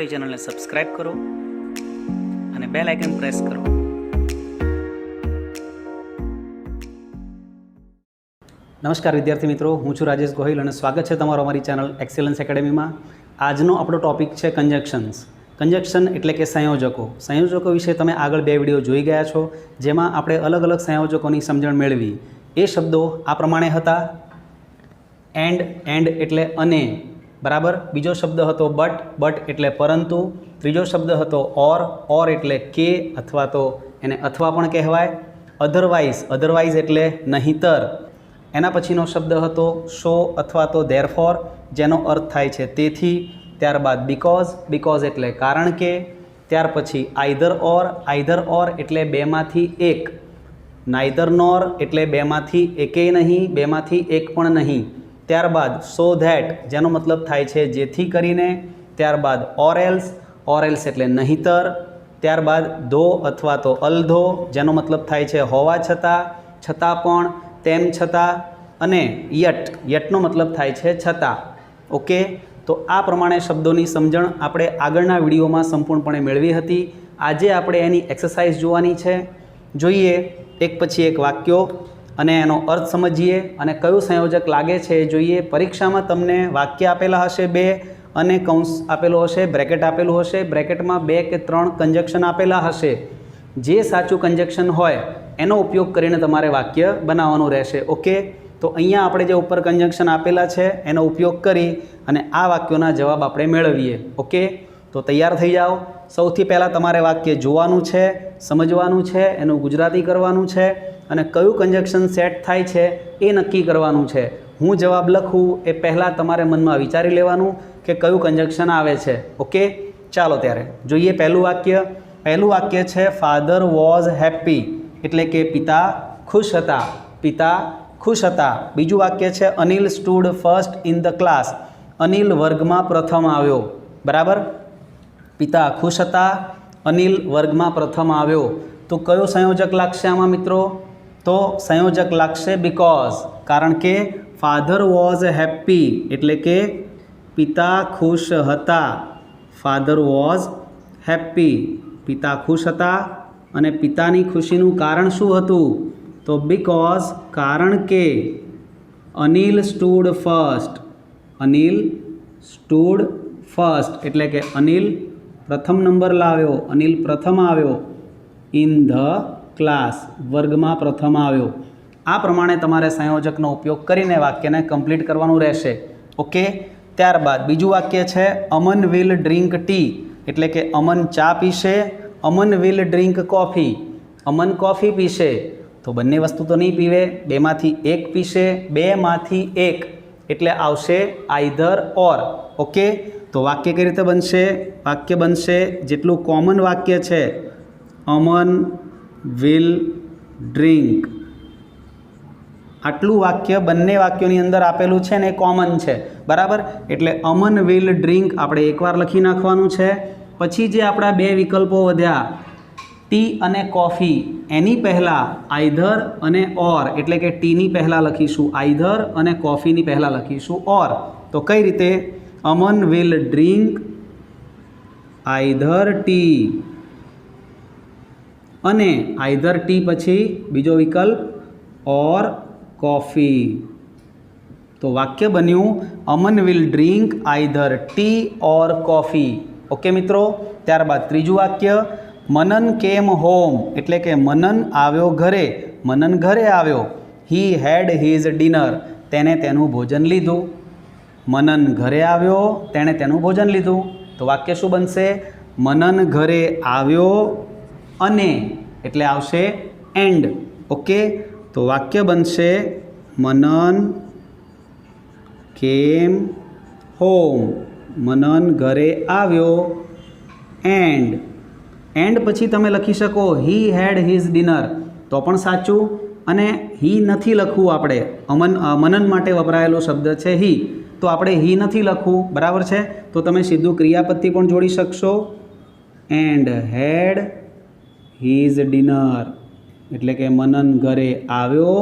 અમારી ચેનલને સબસ્ક્રાઈબ કરો અને બેલ આઇકન પ્રેસ કરો. નમસ્કાર વિદ્યાર્થી મિત્રો, હું છું રાજેશ ગોહિલ અને સ્વાગત છે તમારો અમારી ચેનલ એક્સેલન્સ એકેડેમીમાં. આજનો આપણો ટોપિક છે કંજક્શન્સ. કંજક્શન એટલે કે સંયોજકો. સંયોજકો વિશે તમે આગળ 2 વિડીયો જોઈ ગયા છો, જેમાં આપણે અલગ અલગ સંયોજકોની સમજણ મેળવી. એ શબ્દો આ પ્રમાણે હતા: એન્ડ એટલે અને, બરાબર. બીજો શબ્દ હતો બટ એટલે પરંતુ. ત્રીજો શબ્દ હતો ઓર એટલે કે અથવા તો એને અથવા પણ કહેવાય. અધરવાઇઝ એટલે નહીંતર. એના પછીનો શબ્દ હતો સો અથવા તો ધેરફોર, જેનો અર્થ થાય છે તેથી. ત્યારબાદ બીકોઝ એટલે કારણ કે. ત્યાર પછી આઈધર ઓર એટલે બેમાંથી એક. નાઈધર નોર એટલે બેમાંથી એકેય નહીં, બેમાંથી એક પણ નહીં. ત્યારબાદ સો ધેટ, જેનો મતલબ થાય છે જેથી કરીને. ત્યારબાદ ઓર એલ્સ એટલે નહીંતર. ત્યારબાદ ધો અથવા તો અલધો, જેનો મતલબ થાય છે હોવા છતાં, છતાં પણ, તેમ છતાં. અને યટનો મતલબ થાય છે છતાં. ઓકે, તો આ પ્રમાણે શબ્દોની સમજણ આપણે આગળના વિડીયોમાં સંપૂર્ણપણે મેળવી હતી. આજે આપણે એની એક્સરસાઇઝ જોવાની છે. જોઈએ એક પછી એક વાક્યો અને એનો અર્થ સમજીએ અને કયું સંયોજક લાગે છે એ જોઈએ. પરીક્ષામાં તમને વાક્ય આપેલા હશે 2 અને કૌંસ આપેલો હશે, બ્રેકેટ આપેલું હશે. બ્રેકેટમાં 2 કે 3 કંજક્શન આપેલા હશે. જે સાચું કંજક્શન હોય એનો ઉપયોગ કરીને તમારે વાક્ય બનાવવાનું રહેશે. ઓકે, તો અહીંયા આપણે જે ઉપર કંજક્શન આપેલા છે એનો ઉપયોગ કરી અને આ વાક્યોના જવાબ આપણે મેળવીએ. ઓકે, તો તૈયાર થઈ જાઓ. સૌથી પહેલાં તમારે વાક્ય જોવાનું છે, સમજવાનું છે, એનું ગુજરાતી કરવાનું છે અને કયું કંજક્શન સેટ થાય છે એ નક્કી કરવાનું છે. હું જવાબ લખું એ પહેલાં તમારે મનમાં વિચારી લેવાનું કે કયું કંજક્શન આવે છે. ઓકે, ચાલો ત્યારે જોઈએ પહેલું વાક્ય. પહેલું વાક્ય છે ફાધર વોઝ હેપી, એટલે કે પિતા ખુશ હતા. પિતા ખુશ હતા. બીજું વાક્ય છે Anil stood first in the class. Anil વર્ગમાં પ્રથમ આવ્યો. બરાબર. પિતા ખુશ હતા, અનિલ વર્ગમાં પ્રથમ આવ્યો. તો કયો સંયોજક લાગશે આમાં મિત્રો? તો સંયોજક લાગશે બીકોઝ, કારણ કે ફાધર વોઝ હેપી એટલે કે પિતા ખુશ હતા. ફાધર વોઝ હેપી, પિતા ખુશ હતા. અને પિતાની ખુશીનું કારણ શું હતું? તો બીકોઝ, કારણ કે Anil stood first. Anil stood first એટલે કે અનિલ પ્રથમ નંબર લાવ્યો, અનિલ પ્રથમ આવ્યો. ઇન ધ ક્લાસ, વર્ગમાં પ્રથમ આવ્યો. આ પ્રમાણે તમારે સંયોજકનો ઉપયોગ કરીને વાક્યને કમ્પ્લીટ કરવાનું રહેશે. ઓકે, ત્યારબાદ બીજું વાક્ય છે અમન વિલ ડ્રિંક ટી, એટલે કે અમન ચા પીશે. Aman will drink coffee, Aman coffee પીશે. તો બંને વસ્તુ તો નહીં પીવે, બેમાંથી એક પીશે. બેમાંથી એક એટલે આવશે આઈધર ઓર. ઓકે, તો વાક્ય કઈ રીતે બનશે? વાક્ય બનશે જેટલું કોમન વાક્ય છે અમન વિલ ડ્રિંક, આટલું વાક્ય બંને વાક્યોની અંદર આપેલું છે ને એ કોમન છે. બરાબર, એટલે અમન વિલ ડ્રિંક આપણે એકવાર લખી નાખવાનું છે. પછી જે આપણા 2 વિકલ્પો વધ્યા ટી અને કોફી, એની પહેલાં આઈધર અને ઓર, એટલે કે ટીની પહેલાં લખીશું આઈધર અને કોફીની પહેલાં લખીશું ઓર. તો કઈ રીતે? Aman will drink either tea, અને આઈધર ટી પછી બીજો વિકલ્પ ઓર કોફી. તો વાક્ય બન્યું Aman will drink either tea or coffee. Okay મિત્રો, ત્યારબાદ ત્રીજું વાક્ય મનન કેમ હોમ, એટલે કે મનન આવ્યો ઘરે. મનન ઘરે આવ્યો. હી હેડ હિઝ ડિનર, તેને તેનું ભોજન લીધું. મનન ઘરે આવ્યો, તેણે તેનું ભોજન લીધું. તો વાક્ય શું બનશે? મનન ઘરે આવ્યો અને, એટલે આવશે એન્ડ. ઓકે, તો વાક્ય બનશે મનન કેમ હોમ, મનન ઘરે આવ્યો એન્ડ પછી તમે લખી શકો હી હેડ હિઝ ડિનર, તો પણ સાચું. અને હી નથી લખવું આપણે, મનન માટે વપરાયેલો શબ્દ છે હી, તો આપણે હી નથી લખવું. બરાબર છે, તો તમે સીધું ક્રિયાપદથી પણ જોડી શકશો. એન્ડ હેડ હિઝ ડિનર એટલે કે મનન ઘરે આવ્યો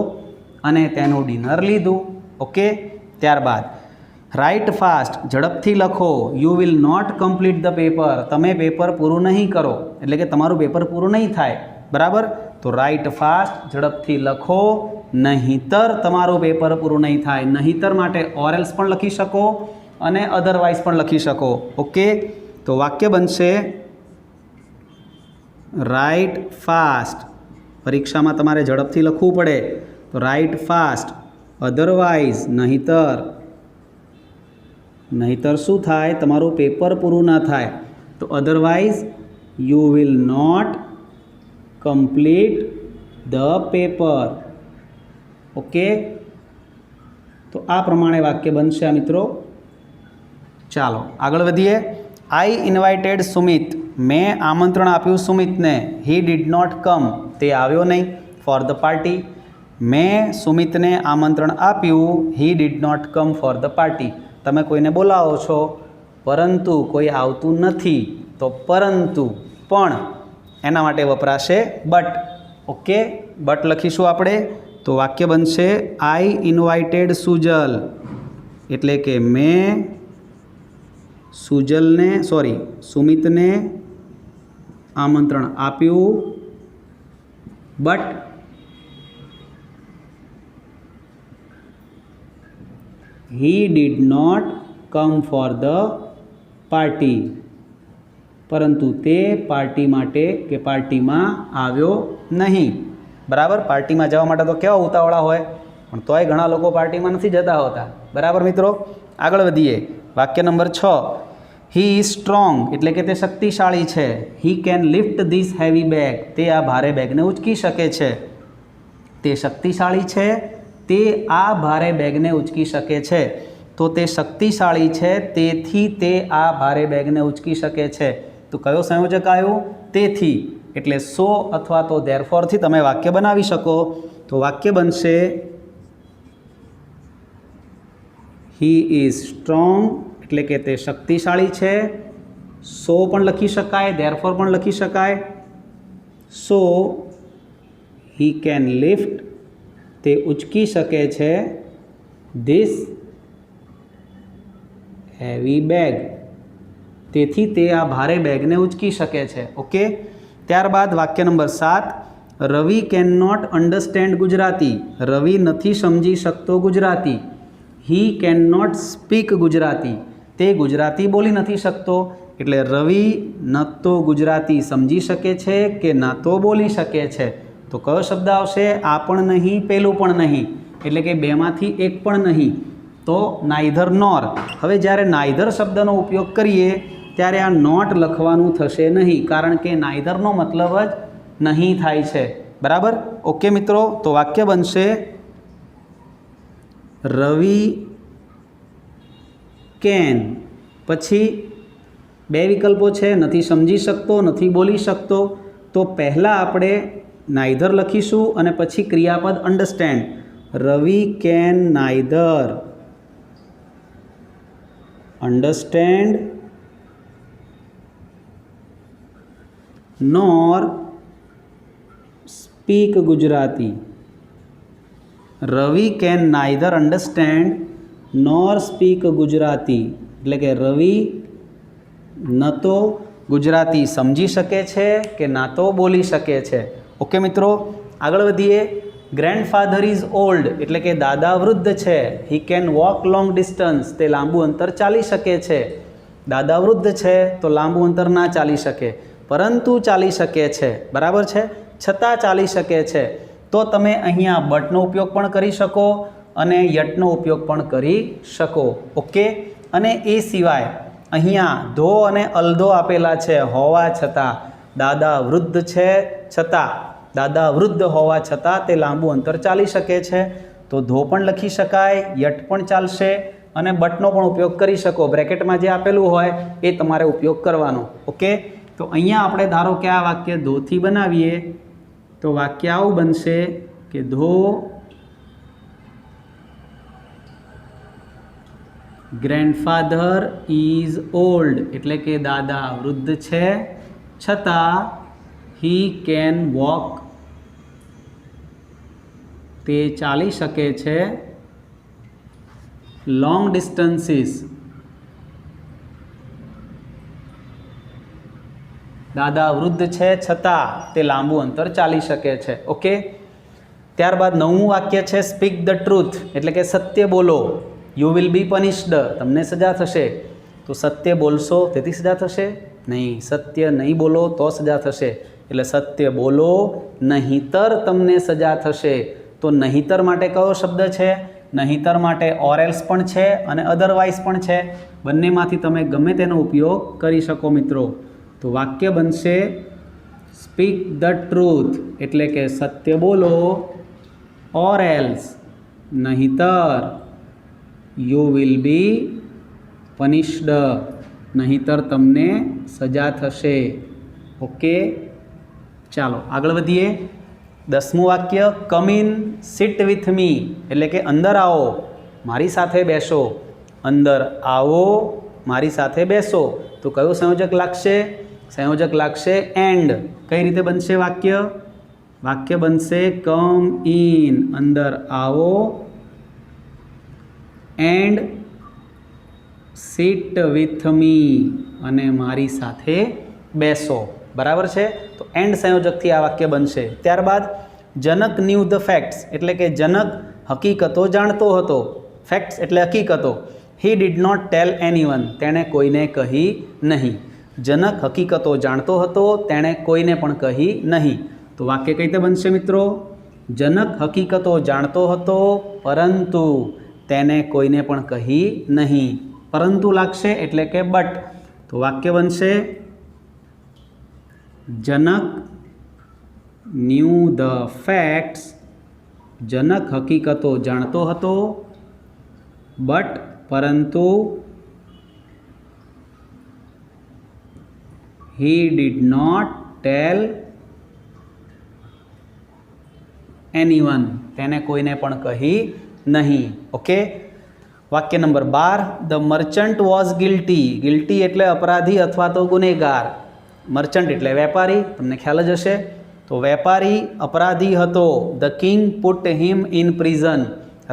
અને તેનું ડિનર લીધું. ઓકે, ત્યારબાદ રાઇટ ફાસ્ટ, ઝડપથી લખો. You will not complete the paper, તમે પેપર પૂરું નહીં કરો, એટલે કે તમારું પેપર પૂરું નહીં થાય. બરાબર? તો રાઇટ ફાસ્ટ, ઝડપથી લખો, નહીંતર તમારું પેપર પૂરું નહીં થાય. નહીંતર માટે ઓર એલ્સ પણ લખી શકો અને અધરવાઇઝ પણ લખી શકો. ઓકે, તો વાક્ય બનશે રાઇટ ફાસ્ટ. પરીક્ષામાં તમારે ઝડપથી લખવું પડે તો રાઇટ ફાસ્ટ, અધરવાઇઝ નહીંતર. નહીંતર શું થાય? તમારું પેપર પૂરું ના થાય. તો otherwise you will not complete the paper. Okay, તો આ પ્રમાણે વાક્ય બનશે આ મિત્રો. ચાલો આગળ વધીએ. આઈ ઇન્વાઇટેડ સુમિત, મેં આમંત્રણ આપ્યું સુમિતને. હી ડીડ નોટ કમ, તે આવ્યો નહીં. ફોર ધ પાર્ટી, મેં સુમિતને આમંત્રણ આપ્યું. He did not come for the party. તમે કોઈને બોલાવો છો પરંતુ કોઈ આવતું નથી, તો પરંતુ પણ એના માટે વપરાશે બટ. ઓકે, બટ લખીશું આપણે. તો વાક્ય બનશે આઈ ઇન્વાઇટેડ સુજલ, એટલે કે મેં સુમિતને આમંત્રણ આપ્યું, but he did not come for the party, પરંતુ તે પાર્ટી માટે કે પાર્ટીમાં આવ્યો નહીં. બરાબર? પાર્ટીમાં જવા માટે તો કેવા ઉતાવળા હોય, પણ તોય ઘણા લોકો પાર્ટીમાં નથી જતા હોતા. બરાબર મિત્રો? આગળ વધીએ. વાક્ય નંબર 6. હી ઇઝ સ્ટ્રોંગ, એટલે કે તે શક્તિશાળી છે. He can lift this heavy bag, તે આ ભારે બેગને ઉચકી શકે છે. તે શક્તિશાળી છે, તે આ ભારે બેગને ઉચકી શકે છે. તો તે શક્તિશાળી છે, તેથી તે આ ભારે બેગને ઉચકી શકે છે. તો કયો સંયોજક આવ્યું? તેથી. એટલે સો અથવા તો ધેરફોરથી તમે વાક્ય બનાવી શકો. તો વાક્ય બનશે હી ઇઝ સ્ટ્રોંગ, એટલે કે તે શક્તિશાળી છે. સો પણ લખી શકાય, ધેરફોર પણ લખી શકાય. સો હી કેન લિફ્ટ, તે ઉચકી શકે છે ધીસ હેવી બેગ, તેથી તે આ ભારે બેગને ઉચકી શકે છે. ઓકે, ત્યારબાદ વાક્ય number 7. Ravi can not understand Gujarati, Ravi નથી સમજી શકતો Gujarati. He can not speak Gujarati, તે ગુજરાતી બોલી નથી શકતો. એટલે રવિ ન તો ગુજરાતી સમજી શકે છે કે ન તો બોલી શકે છે. તો કયો શબ્દ આવશે? આ પણ નહીં, પેલું પણ નહીં, એટલે કે બેમાંથી એક પણ નહીં. તો નાઈધર નોર. હવે જ્યારે નાઈધર શબ્દનો ઉપયોગ કરીએ ત્યારે આ નોટ લખવાનું થશે નહીં, કારણ કે નાઈધરનો મતલબ જ નહીં થાય છે. બરાબર? ઓકે મિત્રો, તો વાક્ય બનશે રવિ કેન, પછી બે વિકલ્પો છે, નથી સમજી શકતો, નથી બોલી શકતો. તો પહેલાં આપણે નાઈધર લખીશું અને પછી ક્રિયાપદ understand. Ravi can neither understand nor speak Gujarati. Ravi can neither understand nor speak Gujarati, એટલે કે રવિ ન તો ગુજરાતી સમજી શકે છે કે ના તો બોલી શકે છે. ઓકે મિત્રો, આગળ વધીએ. ગ્રેન્ડફાધર ઇઝ ઓલ્ડ, એટલે કે દાદા વૃદ્ધ છે. He can walk long distance, તે લાંબુ અંતર ચાલી શકે છે. દાદા વૃદ્ધ છે તો લાંબુ અંતર ના ચાલી શકે, પરંતુ ચાલી શકે છે. બરાબર છે? છતાં ચાલી શકે છે. તો તમે અહીંયા બટનો ઉપયોગ પણ કરી શકો અને યટનો ઉપયોગ પણ કરી શકો. ઓકે, અને એ સિવાય અહીંયા ધો અને અલધો આપેલા છે. હોવા છતાં, દાદા વૃદ્ધ છે છતાં, દાદા વૃદ્ધ હોવા છતાં તે લાંબુ અંતર ચાલી શકે છે. તો ધો પણ લખી શકાય, યટ પણ ચાલશે અને બટનો પણ ઉપયોગ કરી શકો. બ્રેકેટમાં જે આપેલું હોય એ તમારે ઉપયોગ કરવાનો. ઓકે, તો અહીંયા આપણે ધારો કે આ વાક્ય ધોથી બનાવીએ તો વાક્ય આવું બનશે કે ધો ગ્રેન્ડફાધર ઇઝ ઓલ્ડ, એટલે કે દાદા વૃદ્ધ છે છતાં હી કેન વોક, તે ચાલી શકે છે લોંગ ડિસ્ટન્સીસ, દાદા વૃદ્ધ છે છતાં તે લાંબુ અંતર ચાલી શકે છે. ઓકે. ત્યારબાદ 9મું વાક્ય છે સ્પીક ધ ટ્રુથ, એટલે કે સત્ય બોલો. યુ વિલ બી પનિશ્ડ, તમને સજા થશે. તો સત્ય બોલશો તેથી સજા થશે? નહીં. સત્ય નહીં બોલો તો સજા થશે. એટલે સત્ય બોલો નહીંતર તમને સજા થશે. તો નહીંતર માટે કયો શબ્દ છે? નહીંતર માટે ઓર એલ્સ પણ છે અને અધરવાઇઝ પણ છે. બંનેમાંથી તમે ગમે તેનો ઉપયોગ કરી શકો મિત્રો. તો વાક્ય બનશે સ્પીક ધ ટ્રુથ, એટલે કે સત્ય બોલો, ઓર એલ્સ નહીંતર, યુ વિલ બી પનિશ્ડ નહીંતર તમને સજા થશે. ઓકે, ચાલો આગળ વધીએ. 10મું વાક્ય come in sit with me, એટલે કે અંદર આવો મારી સાથે બેસો. અંદર આવો મારી સાથે બેસો. તો કયું સંયોજક લાગશે? સંયોજક લાગશે એન્ડ. કઈ રીતે બનશે વાક્ય? વાક્ય બનશે કમ ઇન, અંદર આવો, એન્ડ સિટ વિથ મી, અને મારી સાથે બેસો. બરાબર છે? તો એન્ડ સંયોજકથી આ વાક્ય બનશે. ત્યારબાદ જનક ન્યૂ ધ ફેક્ટ્સ, એટલે કે જનક હકીકતો જાણતો હતો. ફેક્ટ્સ એટલે હકીકતો. He did not tell anyone, તેણે કોઈને કહી નહીં. જનક હકીકતો જાણતો હતો, તેણે કોઈને પણ કહી નહીં. તો વાક્ય કઈ રીતે બનશે મિત્રો? જનક હકીકતો જાણતો હતો પરંતુ તેને કોઈને પણ કહી નહીં. પરંતુ લાગશે એટલે કે બટ. તો વાક્ય બનશે જનક ન્યૂ ધ ફેક્ટ્સ, જનક હકીકતો જાણતો હતો બટ પરંતુ he did not tell anyone, તેને કોઈને પણ કહી નહીં. ઓકે. વાક્ય number 12 the merchant was guilty. Guilty એટલે અપરાધી અથવા તો ગુનેગાર. મર્ચન્ટ એટલે વેપારી, તમને ખ્યાલ જ હશે. તો વેપારી અપરાધી હતો. The king put him in prison.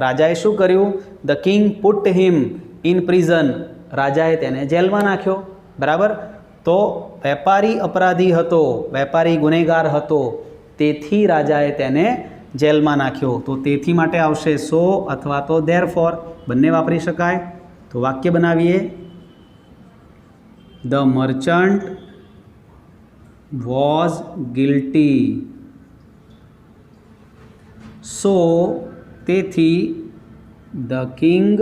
રાજાએ શું કર્યું? The king put him in prison. રાજાએ તેને જેલમાં નાખ્યો. બરાબર. તો વેપારી અપરાધી હતો, વેપારી ગુનેગાર હતો, તેથી રાજાએ તેને જેલમાં નાખ્યો. તો તેથી માટે આવશે સો અથવા તો ધેરફોર, બંને વાપરી શકાય. તો વાક્ય બનાવીએ. ધ મર્ચન્ટ વોઝ ગિલ્ટી, સો તેથી the king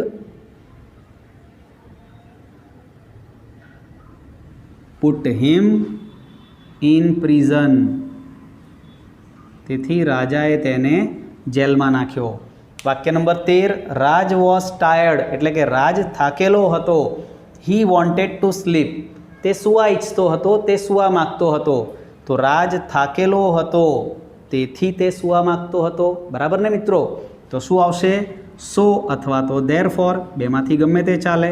put him in prison, તેથી રાજાએ તેને જેલમાં નાખ્યો. વાક્ય નંબર 13 રાજ વોઝ ટાયર્ડ, એટલે કે રાજ થાકેલો હતો. હી વોન્ટેડ ટુ સ્લીપ, તે સૂવા ઈચ્છતો હતો, તે સૂવા માગતો હતો. તો રાજ થાકેલો હતો તેથી તે સૂવા માગતો હતો. બરાબર ને મિત્રો? તો શું આવશે? સો અથવા તો ધેરફોર, બેમાંથી ગમે તે ચાલે.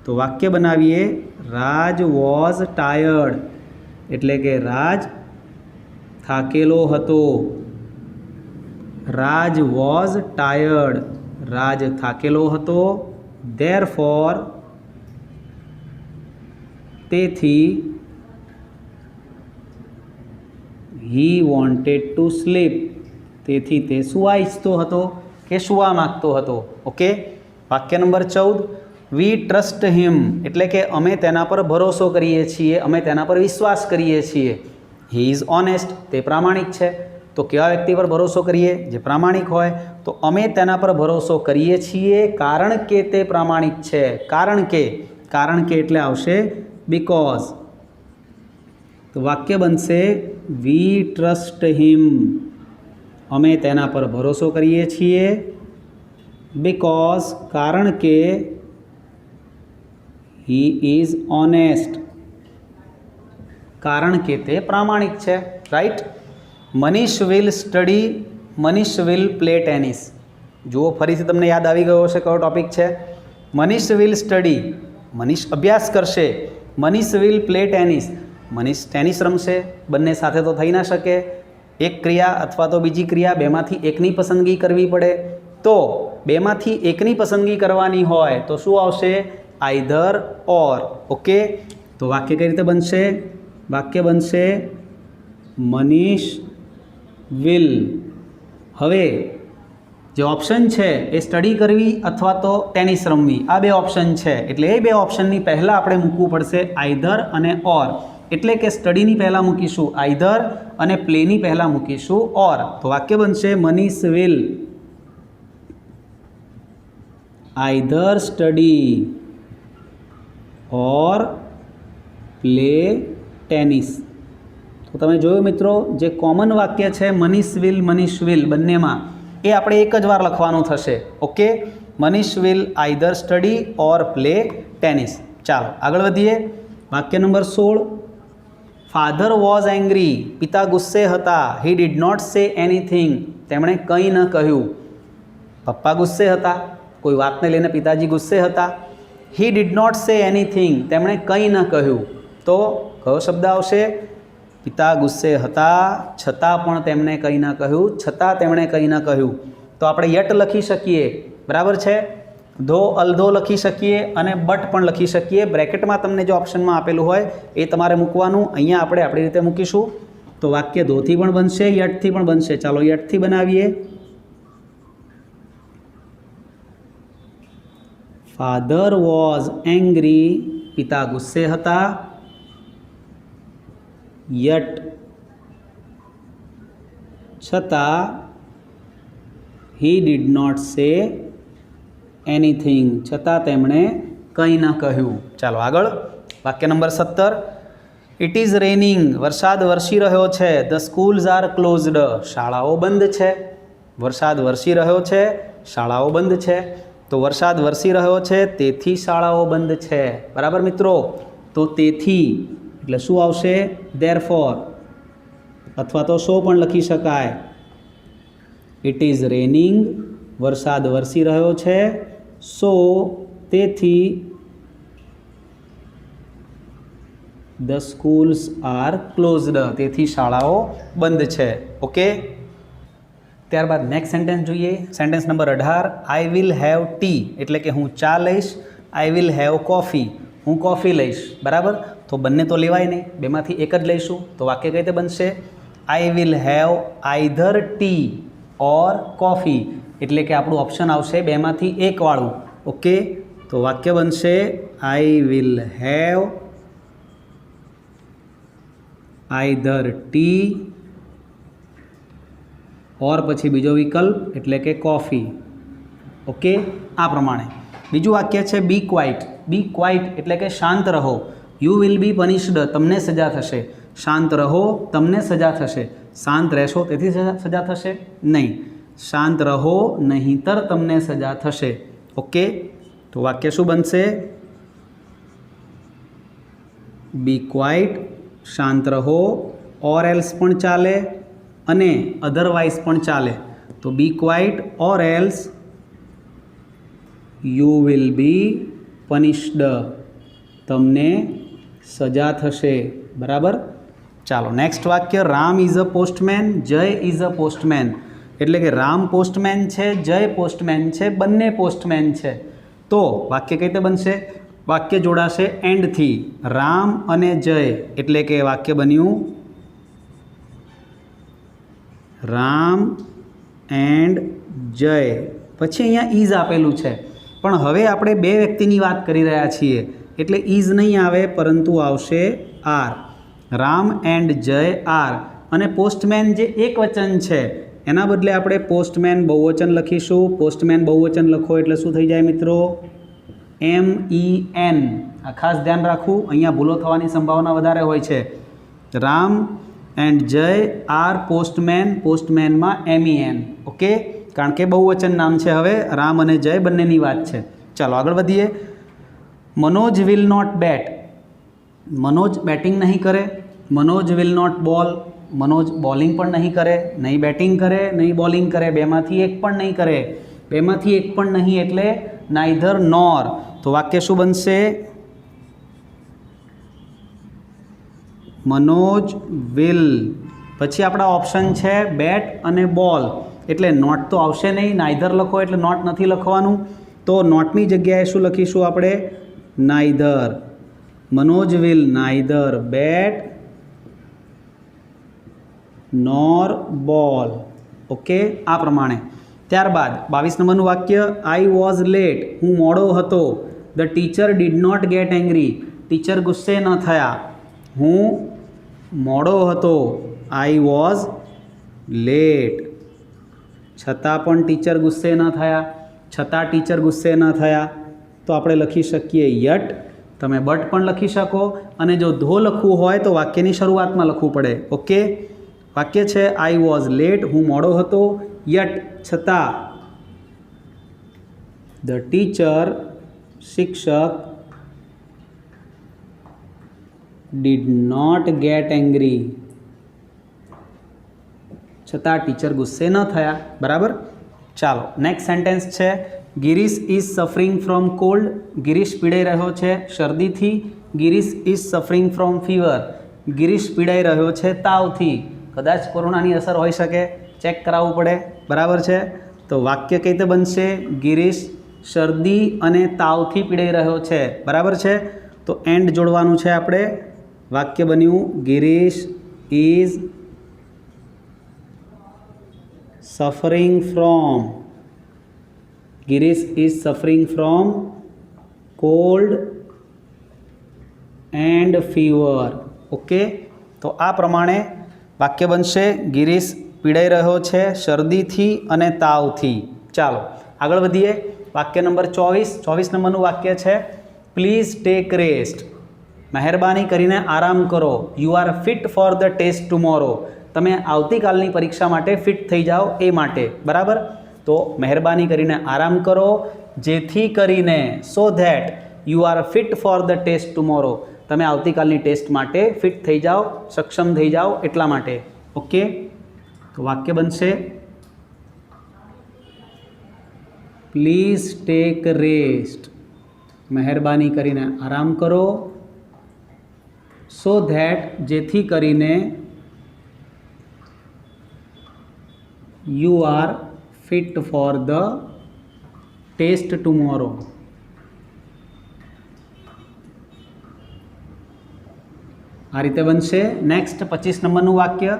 તો વાક્ય બનાવીએ. રાજ વોઝ ટાયર્ડ, એટલે કે રાજ થાકેલો હતો. રાજ વોઝ ટાયર્ડ, રાજ થાકેલો હતો. ધેરફોર તેથી હી વોન્ટેડ ટુ સ્લીપ, તેથી તે સૂવા ઈચ્છતો હતો કે સૂવા માગતો હતો. ઓકે. વાક્ય નંબર 14 વી ટ્રસ્ટ હિમ, એટલે કે અમે તેના પર ભરોસો કરીએ છીએ, અમે તેના પર વિશ્વાસ કરીએ છીએ. હી ઇઝ ઓનેસ્ટ, તે પ્રામાણિક છે. તો કેવા વ્યક્તિ પર ભરોસો કરીએ? જે પ્રામાણિક હોય. તો અમે તેના પર ભરોસો કરીએ છીએ કારણ કે તે પ્રામાણિક છે. કારણ કે એટલે આવશે બીકોઝ. તો વાક્ય બનશે વી ટ્રસ્ટ હિમ, અમે તેના પર ભરોસો કરીએ છીએ બીકોઝ, કારણ કે હી ઇઝ ઓનેસ્ટ, કારણ કે તે પ્રામાણિક છે. Right. Manish will study, Manish will play tennis. જુઓ ફરીથી તમને યાદ આવી ગયો હશે કયો ટોપિક છે. મનીષ વિલ સ્ટડી, મનીષ અભ્યાસ કરશે. Manish will play tennis, Manish tennis રમશે. બંને સાથે તો થઈ ના શકે. એક ક્રિયા અથવા તો બીજી ક્રિયા, બેમાંથી એકની પસંદગી કરવી પડે. તો બેમાંથી એકની પસંદગી કરવાની હોય તો શું આવશે? આઈધર ઓર. ઓકે, તો વાક્ય કઈ રીતે બનશે? વાક્ય બનશે મનીષ વિલ. હવે જે ઓપ્શન છે એ સ્ટડી કરવી અથવા તો ટેનિસ રમવી, આ બે ઓપ્શન છે. એટલે એ બે ઓપ્શનની પહેલાં આપણે મૂકવું પડશે આઈધર અને ઓર. એટલે કે સ્ટડીની પહેલાં મૂકીશું આઈધર અને પ્લેની પહેલાં મૂકીશું ઓર. તો વાક્ય બનશે Manish will either study or play tennis. તો તમે જોયું મિત્રો, જે કોમન વાક્ય છે મનીષ વિલ બંનેમાં, એ આપણે એક જ વાર લખવાનું થશે. Okay, Manish will either study or play tennis. ચાલો આગળ વધીએ. વાક્ય નંબર 16. Father was angry. પિતા ગુસ્સે હતા. હી ડીડ નોટ સે એનીથિંગ. તેમણે કંઈ ન કહ્યું. પપ્પા ગુસ્સે હતા, કોઈ વાતને લઈને પિતાજી ગુસ્સે હતા. હી ડીડ નોટ સે એનીથિંગ. તેમણે કંઈ ન કહ્યું. તો કયો શબ્દ આવશે? પિતા ગુસ્સે હતા છતાં પણ તેમણે કંઈ ન કહ્યું. છતાં તેમણે કંઈ ન કહ્યું. તો આપણે યટ લખી શકીએ, બરાબર છે. ધો અલધો લખી શકીએ અને બટ પણ લખી શકીએ. બ્રેકેટમાં તમને જે ઓપ્શનમાં આપેલું હોય એ તમારે મૂકવાનું. અહીંયા આપણે આપણી રીતે મૂકીશું. તો વાક્ય ધોથી પણ બનશે, યટથી પણ બનશે. ચાલો યટથી બનાવીએ. Father was angry. પિતા ગુસ્સે હતા. યટ છતાં હી ડીડ નોટ સે એનીથિંગ. છતાં તેમણે કંઈ ન કહ્યું. ચાલો આગળ. વાક્ય નંબર 17. It is raining. વરસાદ વરસી રહ્યો છે. The schools are closed. શાળાઓ બંધ છે. વરસાદ વરસી રહ્યો છે, શાળાઓ બંધ છે. તો વરસાદ વરસી રહ્યો છે તેથી શાળાઓ બંધ છે. બરાબર મિત્રો? તો તેથી એટલે શું આવશે? ધેરફોર. અથવા તો સો પણ લખી શકાય. It is raining. વરસાદ વરસી રહ્યો છે. સો તેથી ધ સ્કૂલ્સ આર ક્લોઝડ. તેથી શાળાઓ બંધ છે. ઓકે, ત્યારબાદ નેક્સ્ટ સેન્ટેન્સ જોઈએ. Sentence number 18. I will have T. એટલે કે હું ચા લઈશ. આઈ વિલ હેવ કોફી. હું કોફી લઈશ. બરાબર? તો બંને તો લેવાય નહીં, બેમાંથી એક જ લઈશું. તો વાક્ય કઈ રીતે બનશે? I will have either tea or coffee. એટલે કે આપણું ઓપ્શન આવશે બેમાંથી એક વાળું. ઓકે, તો વાક્ય બનશે I will have either tea or પછી બીજો વિકલ્પ એટલે કે કોફી. ઓકે, આ પ્રમાણે. બીજું વાક્ય છે બી ક્વાઇટ. બી ક્વાઇટ એટલે કે શાંત રહો. You will be punished. તમને સજા થશે. શાંત રહો, તમને સજા થશે. શાંત રહેશો તેથી સજા થશે? નહીં. શાંત રહો નહીંતર તમને સજા થશે. ઓકે, તો વાક્ય શું બનશે? બી ક્વાઇટ, શાંત રહો, ઓર એલ્સ પણ ચાલે અને અધરવાઇઝ પણ ચાલે. તો be quiet or else you will be punished. તમને સજા થશે. બરાબર? ચાલો નેક્સ્ટ વાક્ય. Ram is a postman. Jay is a postman. એટલે કે રામ પોસ્ટમેન છે, જય પોસ્ટમેન છે, બંને પોસ્ટમેન છે. તો વાક્ય કઈ રીતે બનશે? વાક્ય જોડાશે એન્ડથી. રામ અને જય. એટલે કે વાક્ય બન્યું રામ એન્ડ જય. પછી અહીંયા ઇઝ આપેલું છે, પણ હવે આપણે બે વ્યક્તિની વાત કરી રહ્યા છીએ એટલે ઇઝ નહીં આવે પરંતુ આવશે આર. રામ એન્ડ જય આર. અને પોસ્ટમેન જે એક વચન છે એના બદલે આપણે પોસ્ટમેન બહુવચન લખીશું. પોસ્ટમેન બહુવચન લખો એટલે શું થઈ જાય મિત્રો? MEN. આ ખાસ ધ્યાન રાખવું, અહીંયા ભૂલો થવાની સંભાવના વધારે હોય છે. રામ એન્ડ જય આર પોસ્ટમેન. પોસ્ટમેનમાં MEN. ઓકે, કારણ કે બહુવચન નામ છે. હવે રામ અને જય બંનેની વાત છે. ચાલો આગળ વધીએ. Manoj will not bat. Manoj batting નહીં કરે. મનોજ વિલ નોટ બોલ. મનોજ બોલિંગ પણ નહીં કરે, નહીં બેટિંગ કરે, નહીં બોલિંગ કરે. બેમાંથી એક પણ નહીં કરે. બેમાંથી એક પણ નહીં એટલે નાઇધર નોર. તો વાક્ય શું બનશે? મનોજ વિલ. પછી આપણા ઓપ્શન છે બેટ અને બોલ. એટલે નોટ તો આવશે નહીં, નાઈધર લખો એટલે નોટ નથી લખવાનું, તો નોટની જગ્યાએ શું લખીશું આપણે? નાઈધર. મનોજ વિલ નાઈધર બેટ નોર બોલ. ઓકે, આ પ્રમાણે. ત્યારબાદ 22 નંબરનું વાક્ય, આઈ વોઝ લેટ, હું મોડો હતો. The teacher did not get angry, teacher ગુસ્સે ન થયા. હું મોડો હતો, આઈ વોઝ લેટ, છતાં પણ ટીચર ગુસ્સે ન થયા. છતાં ટીચર ગુસ્સે ન થયા તો આપણે લખી શકીએ યટ. તમે બટ પણ લખી શકો, અને જો ધો લખવું હોય તો વાક્યની શરૂઆતમાં લખવું પડે. ઓકે, વાક્ય છે આઈ વોઝ લેટ, હું મોડો હતો. યટ, છતાં. ધ ટીચર, શિક્ષક, ડીડ નોટ ગેટ એંગ્રી, છતાં ટીચર ગુસ્સે ન થયા. બરાબર. ચાલો નેક્સ્ટ સેન્ટેન્સ છે, Girish is suffering from cold, Girish પીડાઈ રહ્યો છે શરદીથી. Girish is suffering from fever, Girish પીડાઈ રહ્યો છે તાવથી. કદાચ કોરોનાની અસર હોઈ શકે, ચેક કરાવવું પડે. બરાબર છે. તો વાક્ય કઈ રીતે બનશે? ગિરીશ શરદી અને તાવથી પીડાઈ રહ્યો છે. બરાબર છે. તો એન્ડ જોડવાનું છે આપણે. વાક્ય બન્યું Girish is suffering from, Girish is suffering from cold and fever. Okay, તો આ પ્રમાણે વાક્ય બનશે, ગિરીશ પીડાઈ રહ્યો છે શરદીથી અને તાવથી. ચાલો આગળ વધીએ. વાક્ય નંબર 24 નંબરનું વાક્ય છે, પ્લીઝ ટેક રેસ્ટ, મહેરબાની કરીને આરામ કરો. You are fit for the test tomorrow, તમે આવતીકાલની પરીક્ષા માટે ફિટ થઈ જાઓ એ માટે. બરાબર. તો મહેરબાની કરીને આરામ કરો, જેથી કરીને, so that you are fit for the test tomorrow, તમે આવતીકાલની ટેસ્ટ માટે ફિટ થઈ જાઓ, સક્ષમ થઈ જાઓ એટલા માટે. ઓકે, તો વાક્ય બનશે, પ્લીઝ ટેક રેસ્ટ, મહેરબાની કરીને આરામ કરો. સો ધેટ, જેથી કરીને, you are fit for the test tomorrow. આ રીતે બનશે. નેક્સ્ટ 25 નંબરનું વાક્ય,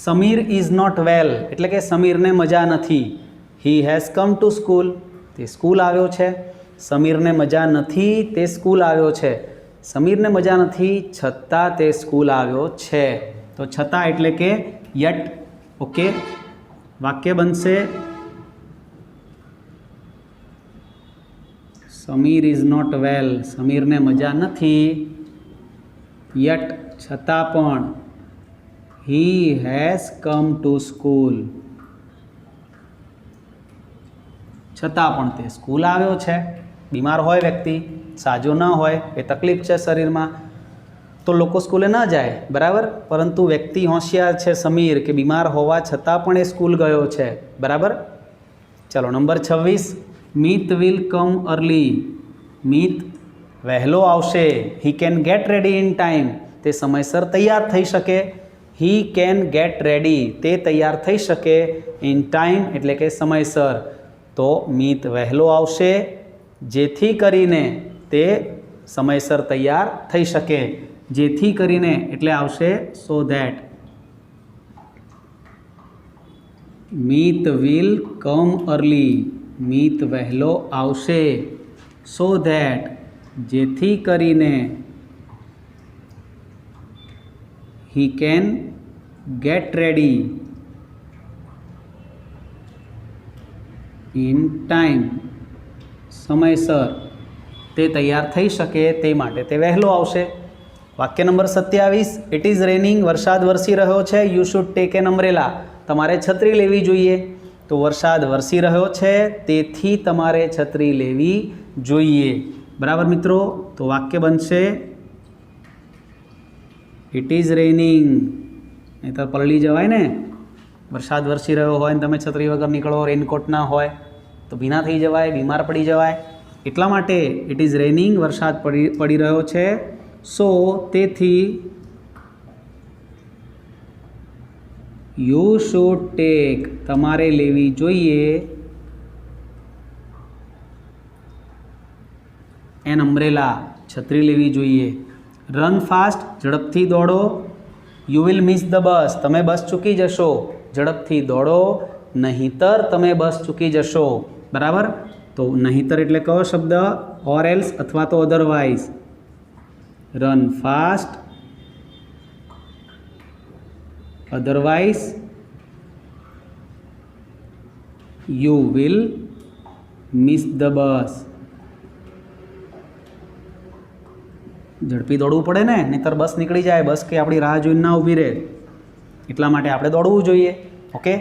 સમીર ઇઝ નોટ વેલ, એટલે કે સમીરને મજા નથી. He has come to school, તે સ્કૂલ આવ્યો છે. સમીરને મજા નથી, તે સ્કૂલ આવ્યો છે. સમીરને મજા નથી, છતાં તે સ્કૂલ આવ્યો છે. તો છતાં એટલે કે યટ. ઓકે, વાક્ય બનશે, સમીર ઇઝ નોટ વેલ, સમીરને મજા નથી. યટ, છતાં પણ, he has come to school, છતાં પણ તે સ્કૂલ આવ્યો છે. બીમાર હોય વ્યક્તિ, સાજો ન હોય, એ તકલીફ છે શરીરમાં, તો લોકો સ્કૂલે ન જાય. બરાબર. પરંતુ વ્યક્તિ હોશિયાર છે સમીર, કે બીમાર હોવા છતાં પણ એ સ્કૂલ ગયો છે. બરાબર. ચાલો number 26, Mit will come early, Mit વહેલો આવશે. He can get ready in time, તે સમયસર તૈયાર થઈ શકે. હી કેન ગેટ રેડી, તે તૈયાર થઈ શકે. ઇન ટાઈમ એટલે કે સમયસર. તો મિત વહેલો આવશે, જેથી કરીને તે સમયસર તૈયાર થઈ શકે. જેથી કરીને એટલે આવશે so that. Mit will come early, Mit વહેલો આવશે. સો ધેટ, જેથી કરીને, he can get ready in time, સમયસર તે તૈયાર થઈ શકે તે માટે તે વહેલો આવશે. વાક્ય નંબર 27, ઇટ ઇઝ રેનિંગ, વરસાદ વરસી રહ્યો છે. You should take an umbrella, તમારે છત્રી લેવી જોઈએ. તો વરસાદ વરસી રહ્યો છે, તેથી તમારે છત્રી લેવી જોઈએ. બરાબર મિત્રો. તો વાક્ય બનશે, ઇટ ઇઝ રેનિંગ, નહીં તો પલળી જવાય ને. વરસાદ વરસી રહ્યો હોય ને તમે છત્રી વગર નીકળો, રેનકોટ ના હોય તો ભીના થઈ જવાય, બીમાર પડી જવાય. એટલા માટે ઇટ ઇઝ રેનિંગ, વરસાદ પડી રહ્યો છે. સો, તેથી, યુ શુડ ટેક, તમારે લેવી જોઈએ, એન અમ્બ્રેલા, છત્રી લેવી જોઈએ. રન ફાસ્ટ, ઝડપથી દોડો. You will miss the bus, તમે બસ ચૂકી જશો, ઝડપથી દોડો, નહીંતર તમે બસ ચૂકી જશો. બરાબર. તો નહીંતર એટલે કયો શબ્દ? ઓર એલ્સ અથવા તો otherwise. Run fast, otherwise you will miss the bus. ઝડપી દોડવું પડે ને, નહીંતર બસ નીકળી જાય, બસ કે આપણી રાહ જોઈને ના ઊભી રહે, એટલા માટે આપણે દોડવું જોઈએ. Okay.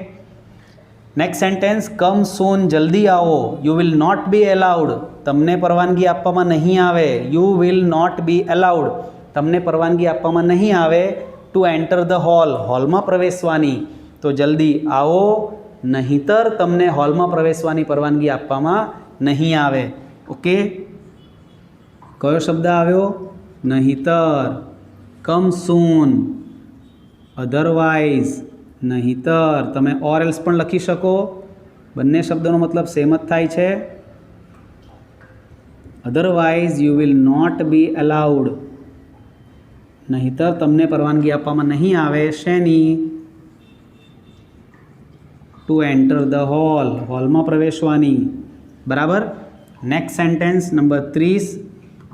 Next sentence, come soon, જલ્દી આવો. You will not be allowed, તમને પરવાનગી આપવામાં નહીં આવે. You will not be allowed, તમને પરવાનગી આપવામાં નહીં આવે. ટુ એન્ટર ધ હોલ, હોલમાં પ્રવેશવાની. તો જલ્દી આવો, નહીંતર તમને હોલમાં પ્રવેશવાની પરવાનગી આપવામાં નહીં આવે. ઓકે. કયો શબ્દ આવ્યો? નહીંતર. કમ સૂન, અધરવાઇઝ, નહીંતર. તમે ઓર એલ્સ પણ લખી શકો, બંને શબ્દોનો મતલબ સેમ જ થાય છે. Otherwise you will not be allowed, નહીંતર તમને પરવાનગી આપવામાં નહીં આવે. શેની? ટુ એન્ટર ધ હોલ, હોલમાં પ્રવેશવાની. બરાબર. Next sentence number 30,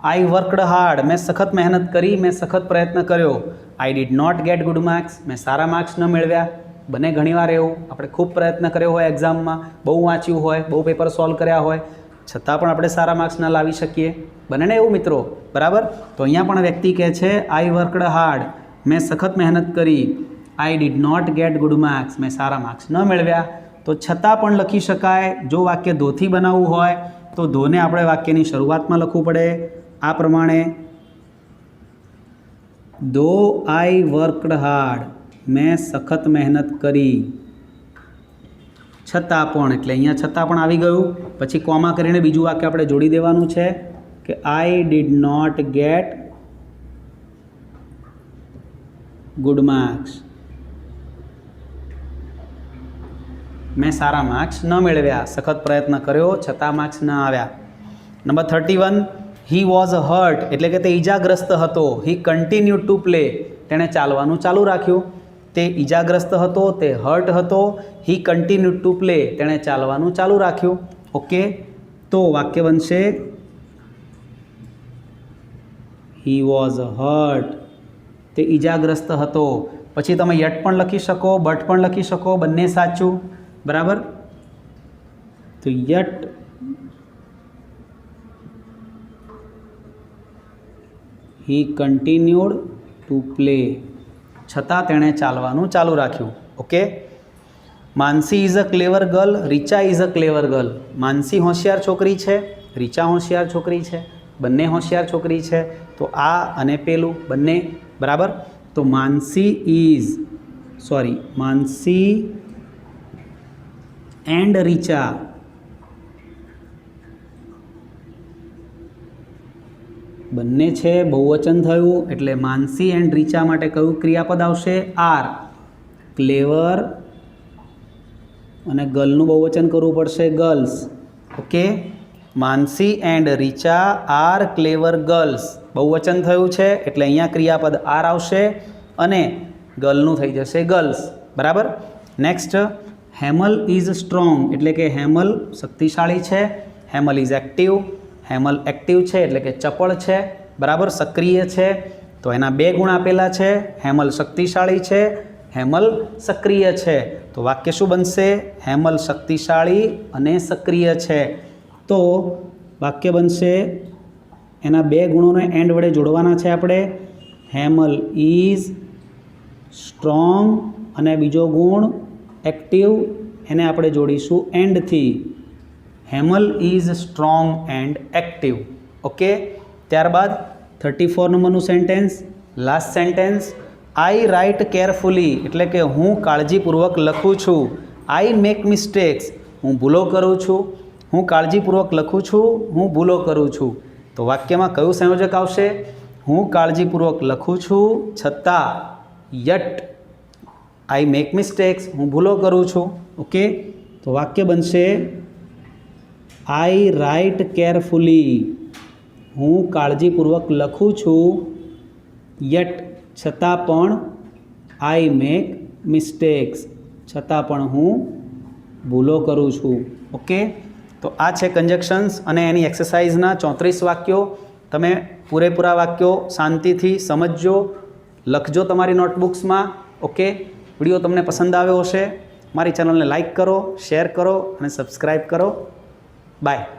I worked hard, મેં સખત મહેનત કરી, મેં સખત પ્રયત્ન કર્યો. I did not get good marks, મેં સારા માર્ક્સ ન મેળવ્યા. બને ઘણીવાર એવું, આપણે ખૂબ પ્રયત્ન કર્યો હોય એક્ઝામમાં, બહુ વાંચ્યું હોય, બહુ પેપર સોલ્વ કર્યા હોય, છતાં પણ આપણે સારા માર્ક્સ ન લાવી શકીએ. બને ને એવું મિત્રો? બરાબર. તો અહીંયા પણ વ્યક્તિ કહે છે આઈ વર્કડ હાર્ડ, મેં સખત મહેનત કરી. I did not get good marks, મેં સારા માર્ક્સ ન મેળવ્યા. તો છતાં પણ લખી શકાય. જો વાક્ય ધોથી બનાવવું હોય તો ધોને આપણે વાક્યની શરૂઆતમાં લખવું પડે આ પ્રમાણે, ધો આઈ વર્કડ હાર્ડ, મેં સખત મહેનત કરી. છતાં પણ, એટલે અહીંયા છતાં પણ આવી ગયું. પછી કોમા કરીને બીજું વાક્ય આપણે જોડી દેવાનું છે કે I did not get good marks, મેં સારા માર્ક્સ ન મેળવ્યા, સખત પ્રયત્ન કર્યો છતાં માર્ક્સ ન આવ્યા. નંબર 31, હી વોઝ હર્ટ, એટલે કે તે ઈજાગ્રસ્ત હતો. હી કન્ટિન્યુ ટુ પ્લે, તેણે ચાલવાનું ચાલુ રાખ્યું. તે ઈજાગ્રસ્ત હતો, તે હર્ટ હતો. હી કન્ટિન્યુ ટુ પ્લે, તેણે ચાલવાનું ચાલુ રાખ્યું. ઓકે. તો વાક્ય બનશે હી વોઝ હર્ટ, તે ઈજાગ્રસ્ત હતો. પછી તમે યટ પણ લખી શકો, બટ પણ લખી શકો, બંને સાચું. બરાબર. તો yet he continued to play, છતાં તેણે ચાલવાનું ચાલુ રાખ્યું. Okay. Mansi is a clever girl, Richa is a clever girl. Mansi હોશિયાર છોકરી છે, રીચા હોશિયાર છોકરી છે, બંને હોશિયાર છોકરી છે. તો આ અને પેલું બંને. બરાબર. તો માનસી એન્ડ રીચા, બંને છે, બહુવચન થયું, એટલે માનસી એન્ડ રીચા માટે કયું ક્રિયાપદ આવશે? આર. ક્લેવર અને ગર્લનું બહુવચન કરવું પડશે girls. Okay. Mansi and Richa are clever girls, બહુવચન થયું છે એટલે અહીંયા ક્રિયાપદ આર આવશે અને ગર્લનું થઈ જશે ગર્લ્સ. બરાબર. નેક્સ્ટ, હેમલ ઇઝ સ્ટ્રોંગ, એટલે કે હેમલ શક્તિશાળી છે. Hemal is active, Hemal active છે એટલે કે ચપળ છે. બરાબર. સક્રિય છે. તો એના બે ગુણ આપેલા છે, હેમલ શક્તિશાળી છે, હેમલ સક્રિય છે. તો વાક્ય શું બનશે? હેમલ શક્તિશાળી અને સક્રિય છે. તો વાક્ય બનશે, એના બે ગુણોને એન્ડ વડે જોડવાના છે આપણે. હેમલ ઇઝ સ્ટ્રોંગ અને બીજો ગુણ એક્ટિવ, એને આપણે જોડીશું એન્ડથી. Hemal is strong and active. Okay. ત્યારબાદ 34 નંબરનું sentence, last sentence, I write carefully, એટલે કે હું કાળજીપૂર્વક લખું છું. આઈ મેક મિસ્ટેક્સ, હું ભૂલો કરું છું. હું કાળજીપૂર્વક લખું છું, હું ભૂલો કરું છું. તો વાક્યમાં કયું સંયોજક આવશે? હું કાળજીપૂર્વક લખું છું છતાં યટ આઈ મેક મિસ્ટેક્સ, હું ભૂલો કરું છું. ઓકે, તો વાક્ય બનશે આઈ રાઇટ કેરફુલી, હું કાળજીપૂર્વક લખું છું. યટ, છતાં પણ. આઈ મેક મિસ્ટેક્સ, છતાં પણ હું ભૂલો કરું છું. ઓકે, તો આ છે કંજક્શન્સ અને એની એક્સરસાઇઝના 34 વાક્યો. તમે પૂરેપૂરા વાક્યો શાંતિથી સમજજો, લખજો તમારી નોટબુક્સમાં. ઓકે, વિડીયો તમને પસંદ આવ્યો હશે, મારી ચેનલને લાઇક કરો, શેર કરો અને સબસ્ક્રાઈબ કરો. બાય.